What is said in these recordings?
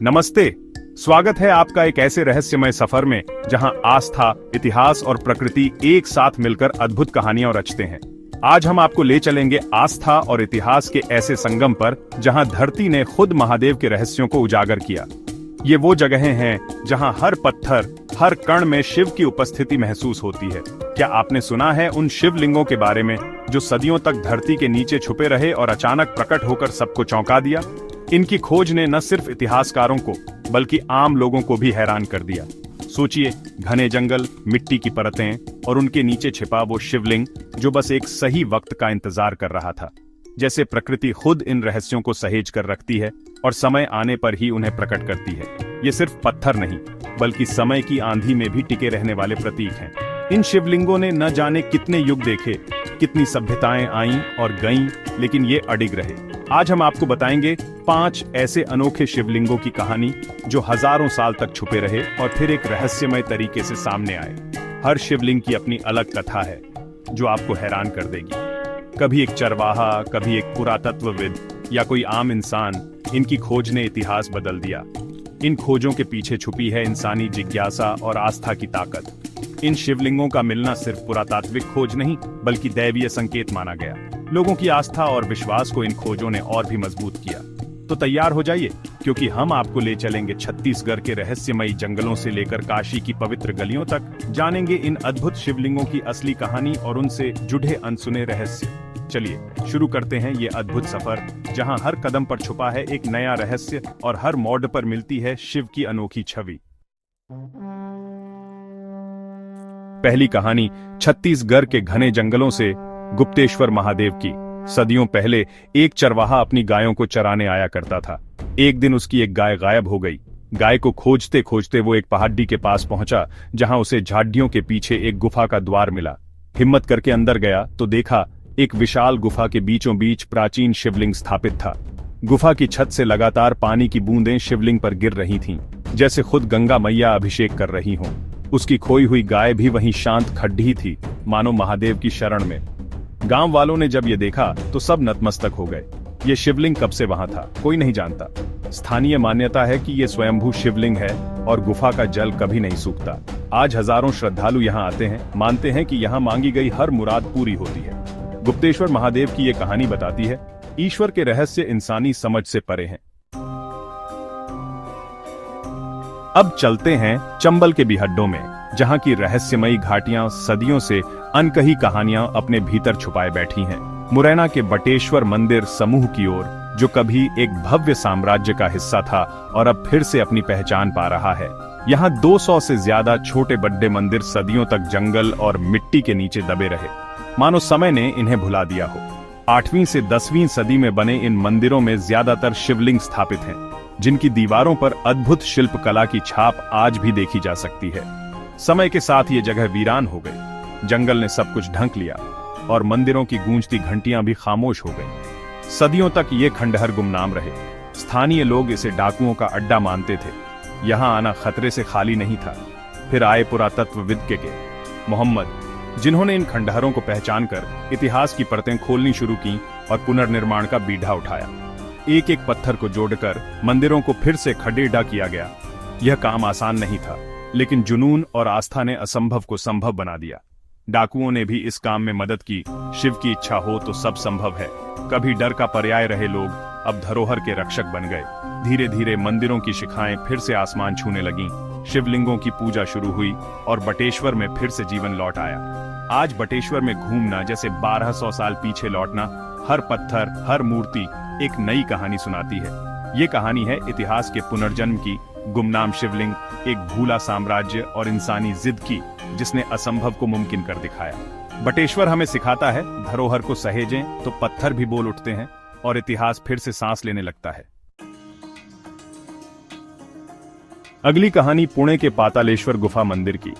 नमस्ते। स्वागत है आपका एक ऐसे रहस्यमय सफर में जहां आस्था, इतिहास और प्रकृति एक साथ मिलकर अद्भुत कहानियां रचते हैं। आज हम आपको ले चलेंगे आस्था और इतिहास के ऐसे संगम पर जहां धरती ने खुद महादेव के रहस्यों को उजागर किया। ये वो जगहें हैं जहां हर पत्थर, हर कण में शिव की उपस्थिति महसूस होती है। क्या आपने सुना है उन शिवलिंगों के बारे में जो सदियों तक धरती के नीचे छुपे रहे और अचानक प्रकट होकर सबको चौंका दिया? इनकी खोज ने न सिर्फ इतिहासकारों को बल्कि आम लोगों को भी हैरान कर दिया। सोचिए, घने जंगल, मिट्टी की परतें और उनके नीचे छिपा वो शिवलिंग जो बस एक सही वक्त का इंतजार कर रहा था। जैसे प्रकृति खुद इन रहस्यों को सहेज कर रखती है और समय आने पर ही उन्हें प्रकट करती है। ये सिर्फ पत्थर नहीं बल्कि समय की आंधी में भी टिके रहने वाले प्रतीक हैं। इन शिवलिंगों ने न जाने कितने युग देखे, कितनी सभ्यताएं आईं और गईं, लेकिन ये अडिग रहे। आज हम आपको बताएंगे 5 ऐसे अनोखे शिवलिंगों की कहानी जो हजारों साल तक छुपे रहे और फिर एक रहस्यमय तरीके से सामने आए। हर शिवलिंग की अपनी अलग कथा है जो आपको हैरान कर देगी। कभी एक चरवाहा, कभी एक पुरातत्वविद या कोई आम इंसान, इनकी खोज ने इतिहास बदल दिया। इन खोजों के पीछे छुपी है इंसानी जिज्ञासा और आस्था की ताकत। इन शिवलिंगों का मिलना सिर्फ पुरातात्विक खोज नहीं बल्कि दैवीय संकेत माना गया। लोगों की आस्था और विश्वास को इन खोजों ने और भी मजबूत किया। तो तैयार हो जाइए, क्योंकि हम आपको ले चलेंगे छत्तीसगढ़ के रहस्यमयी जंगलों से लेकर काशी की पवित्र गलियों तक। जानेंगे इन अद्भुत शिवलिंगों की असली कहानी और उनसे जुड़े अनसुने रहस्य। चलिए शुरू करते हैं ये अद्भुत सफर, जहां हर कदम पर छुपा है एक नया रहस्य और हर मोड़ पर मिलती है शिव की अनोखी छवि। पहली कहानी छत्तीसगढ़ के घने जंगलों से गुप्तेश्वर महादेव की। सदियों पहले एक चरवाहा अपनी गायों को चराने आया करता था। एक दिन उसकी एक गाय गायब हो गई। गाय को खोजते खोजते वो एक पहाड़ी के पास पहुंचा, जहां उसे झाड़ियों के पीछे एक गुफा का द्वार मिला। हिम्मत करके अंदर गया तो देखा एक विशाल गुफा के बीचों बीच प्राचीन शिवलिंग स्थापित था। गुफा की छत से लगातार पानी की बूंदें शिवलिंग पर गिर रही थीं, जैसे खुद गंगा मैया अभिषेक कर रही हों। उसकी खोई हुई गाय भी वहीं शांत खड़ी थी, मानो महादेव की शरण में। गांव वालों ने जब ये देखा तो सब नतमस्तक हो गए। ये शिवलिंग कब से वहां था, कोई नहीं जानता। स्थानीय मान्यता है कि ये स्वयंभू शिवलिंग है और गुफा का जल कभी नहीं सूखता। आज हजारों श्रद्धालु यहाँ आते हैं, मानते हैं कि यहाँ मांगी गई हर मुराद पूरी होती है। गुप्तेश्वर महादेव की ये कहानी बताती है, ईश्वर के रहस्य इंसानी समझ से परे हैं। अब चलते हैं चंबल के बिहड्डों में, जहां की रहस्यमयी घाटियां सदियों से अनकही कहानियां अपने भीतर छुपाए बैठी हैं। मुरैना के बटेश्वर मंदिर समूह की ओर, जो कभी एक भव्य साम्राज्य का हिस्सा था और अब फिर से अपनी पहचान पा रहा है। यहाँ 200 से ज्यादा छोटे बड़े मंदिर सदियों तक जंगल और मिट्टी के नीचे दबे रहे, मानो समय ने इन्हें भुला दिया हो। 8वीं से 10वीं सदी में बने इन मंदिरों में ज्यादातर शिवलिंग स्थापित हैं, जिनकी दीवारों पर अद्भुत शिल्पकला की छाप आज भी देखी जा सकती है। समय के साथ ये जगह वीरान हो गई। जंगल ने सब कुछ ढंक लिया और मंदिरों की गूंजती घंटियां भी खामोश हो गईं। सदियों तक ये खंडहर गुमनाम रहे। स्थानीय लोग इसे डाकुओं का अड्डा मानते थे। यहां आना खतरे से खाली नहीं था। फिर आए पुरातत्वविद के मोहम्मद, जिन्होंने इन खंडहरों को पहचान कर इतिहास की परतें खोलनी शुरू की और पुनर्निर्माण का बीड़ा उठाया। एक एक पत्थर को जोड़कर मंदिरों को फिर से खडेड़ा किया गया। यह काम आसान नहीं था, लेकिन जुनून और आस्था ने असंभव को संभव बना दिया। डाकुओं ने भी इस काम में मदद की। शिव की इच्छा हो तो सब संभव है। कभी डर का पर्याय रहे लोग, अब धरोहर के रक्षक बन गए। धीरे धीरे मंदिरों की शिखाएं फिर से आसमान छूने लगीं। शिवलिंगों की पूजा शुरू हुई और बटेश्वर में फिर से जीवन लौट आया। आज बटेश्वर में घूमना जैसे 1200 साल पीछे लौटना। हर पत्थर, हर मूर्ति एक नई कहानी सुनाती है। ये कहानी है इतिहास के पुनर्जन्म की, गुमनाम शिवलिंग, एक भूला साम्राज्य और इंसानी जिद की, जिसने असंभव को मुमकिन कर दिखाया। बटेश्वर हमें सिखाता है, धरोहर को सहेजें तो पत्थर भी बोल उठते हैं और इतिहास फिर से सांस लेने लगता है। अगली कहानी पुणे के पातालेश्वर गुफा मंदिर की।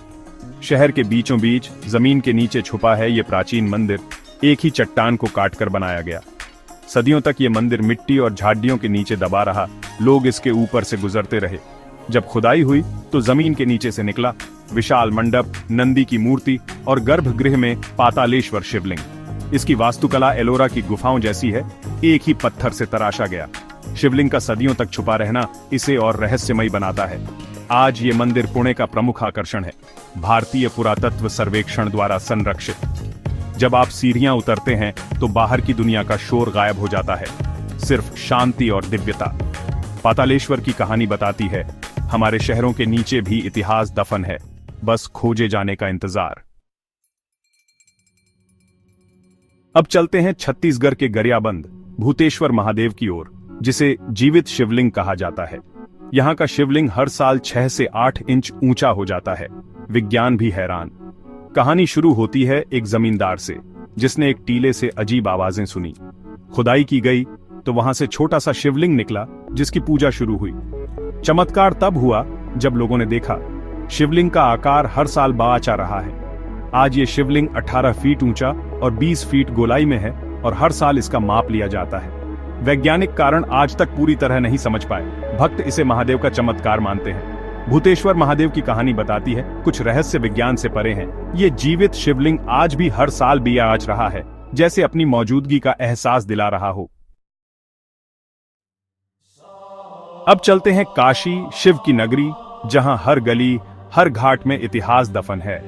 शहर के बीचों बीच जमीन के नीचे छुपा है ये प्राचीन मंदिर। एक ही चट्टान को काटकर बनाया गया। सदियों तक ये मंदिर मिट्टी और झाड़ियों के नीचे दबा रहा। लोग इसके ऊपर से गुजरते रहे। जब खुदाई हुई तो जमीन के नीचे से निकला विशाल मंडप, नंदी की मूर्ति और गर्भगृह में पातालेश्वर शिवलिंग। इसकी वास्तुकला एलोरा की गुफाओं जैसी है। एक ही पत्थर से तराशा गया। शिवलिंग का सदियों तक छुपा रहना इसे और रहस्यमयी बनाता है। आज ये मंदिर पुणे का प्रमुख आकर्षण है, भारतीय पुरातत्व सर्वेक्षण द्वारा संरक्षित। जब आप सीढ़ियां उतरते हैं तो बाहर की दुनिया का शोर गायब हो जाता है, सिर्फ शांति और दिव्यता। पातालेश्वर की कहानी बताती है, हमारे शहरों के नीचे भी इतिहास दफन है, बस खोजे जाने का इंतजार। अब चलते हैं छत्तीसगढ़ के गरियाबंद भूतेश्वर महादेव की ओर, जिसे जीवित शिवलिंग कहा जाता है। यहाँ का शिवलिंग हर साल 6 से 8 इंच ऊंचा हो जाता है। विज्ञान भी हैरान। कहानी शुरू होती है एक जमींदार से, जिसने एक टीले से अजीब आवाजें सुनी। खुदाई की गई तो वहां से छोटा सा शिवलिंग निकला, जिसकी पूजा शुरू हुई। चमत्कार तब हुआ जब लोगों ने देखा, शिवलिंग का आकार हर साल बाचा रहा है। आज ये शिवलिंग 18 फीट ऊंचा और 20 फीट गोलाई में है और हर साल इसका माप लिया जाता है। वैज्ञानिक कारण आज तक पूरी तरह नहीं समझ पाए। भक्त इसे महादेव का चमत्कार मानते हैं। भूतेश्वर महादेव की कहानी बताती है, कुछ रहस्य विज्ञान से परे हैं। ये जीवित शिवलिंग आज भी हर साल बियाच रहा है, जैसे अपनी मौजूदगी का एहसास दिला रहा हो। अब चलते हैं काशी, शिव की नगरी, जहां हर गली, हर घाट में इतिहास दफन है।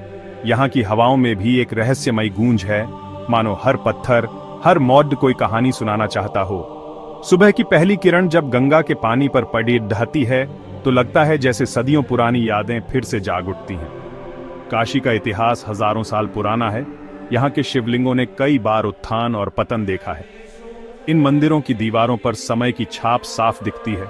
यहाँ की हवाओं में भी एक रहस्यमयी गूंज है, मानो हर पत्थर, हर मौड कोई कहानी सुनाना चाहता हो। सुबह की पहली किरण जब गंगा के पानी पर पड़ी ढहती है तो लगता है जैसे सदियों पुरानी यादें फिर से जाग उठती हैं। काशी का इतिहास हजारों साल पुराना है। यहाँ के शिवलिंगों ने कई बार उत्थान और पतन देखा है। इन मंदिरों की दीवारों पर समय की छाप साफ दिखती है।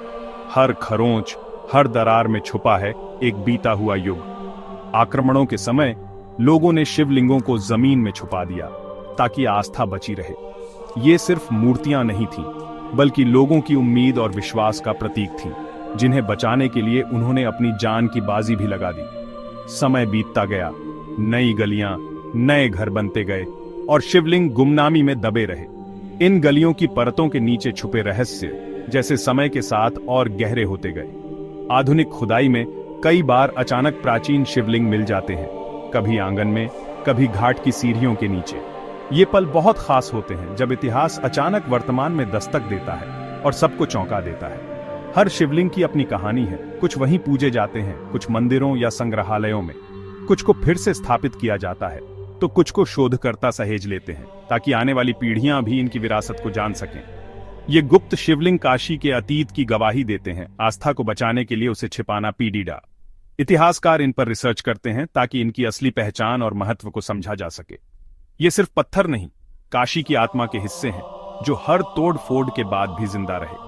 हर खरोंच, हर दरार में छुपा है एक बीता हुआ युग। आक्रमणों के समय लोगों ने शिवलिंगों को जमीन में छुपा दिया ताकि आस्था बची रहे। ये सिर्फ मूर्तियां नहीं थीं, बल्कि लोगों की उम्मीद और विश्वास का प्रतीक थीं, जिन्हें बचाने के लिए उन्होंने अपनी जान की बाजी भी लगा दी। समय बीतता गया, नई गलियां, नए घर बनते गए और शिवलिंग गुमनामी में दबे रहे। इन गलियों की परतों के नीचे छुपे रहस्य जैसे समय के साथ और गहरे होते गए। आधुनिक खुदाई में कई बार अचानक प्राचीन शिवलिंग मिल जाते हैं, कभी आंगन में, कभी घाट की सीढ़ियों के नीचे। ये पल बहुत खास होते हैं जब इतिहास अचानक वर्तमान में दस्तक देता है और सबको चौंका देता है। हर शिवलिंग की अपनी कहानी है। कुछ वहीं पूजे जाते हैं, कुछ मंदिरों या संग्रहालयों में, कुछ को फिर से स्थापित किया जाता है, तो कुछ को शोधकर्ता सहेज लेते हैं ताकि आने वाली पीढ़ियां भी इनकी विरासत को जान सकें। ये गुप्त शिवलिंग काशी के अतीत की गवाही देते हैं। आस्था को बचाने के लिए उसे छिपाना पीढ़ीडा। इतिहासकार इन पर रिसर्च करते हैं ताकि इनकी असली पहचान और महत्व को समझा जा सके। ये सिर्फ पत्थर नहीं, काशी की आत्मा के हिस्से हैं, जो हर तोड़ फोड़ के बाद भी जिंदा रहे।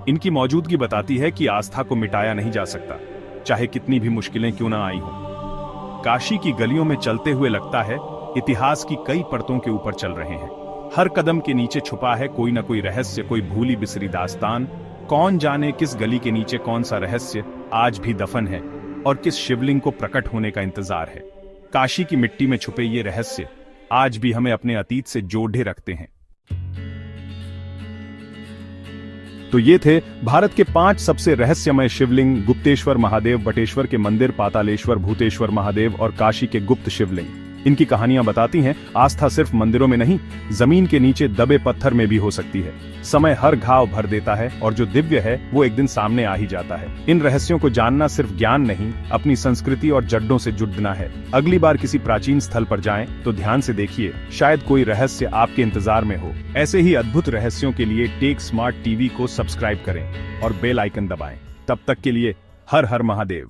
इनकी मौजूदगी बताती है कि आस्था को मिटाया नहीं जा सकता, चाहे कितनी भी मुश्किलें क्यों ना आई हों। काशी की गलियों में चलते हुए लगता है इतिहास की कई परतों के ऊपर चल रहे हैं। हर कदम के नीचे छुपा है कोई ना कोई रहस्य, कोई भूली बिसरी दास्तान। कौन जाने किस गली के नीचे कौन सा रहस्य आज भी दफन है और किस शिवलिंग को प्रकट होने का इंतजार है। काशी की मिट्टी में छुपे ये रहस्य आज भी हमें अपने अतीत से जोड़े रखते हैं। तो ये थे भारत के 5 सबसे रहस्यमय शिवलिंग: गुप्तेश्वर महादेव, बटेश्वर के मंदिर, पातालेश्वर, भूतेश्वर महादेव और काशी के गुप्त शिवलिंग। इनकी कहानियां बताती हैं, आस्था सिर्फ मंदिरों में नहीं, जमीन के नीचे दबे पत्थर में भी हो सकती है। समय हर घाव भर देता है और जो दिव्य है वो एक दिन सामने आ ही जाता है। इन रहस्यों को जानना सिर्फ ज्ञान नहीं, अपनी संस्कृति और जड़ों से जुड़ना है। अगली बार किसी प्राचीन स्थल पर जाएं तो ध्यान से देखिए, शायद कोई रहस्य आपके इंतजार में हो। ऐसे ही अद्भुत रहस्यों के लिए टेक स्मार्ट टीवी को सब्सक्राइब करें और बेल आइकन दबाएं। तब तक के लिए हर हर महादेव।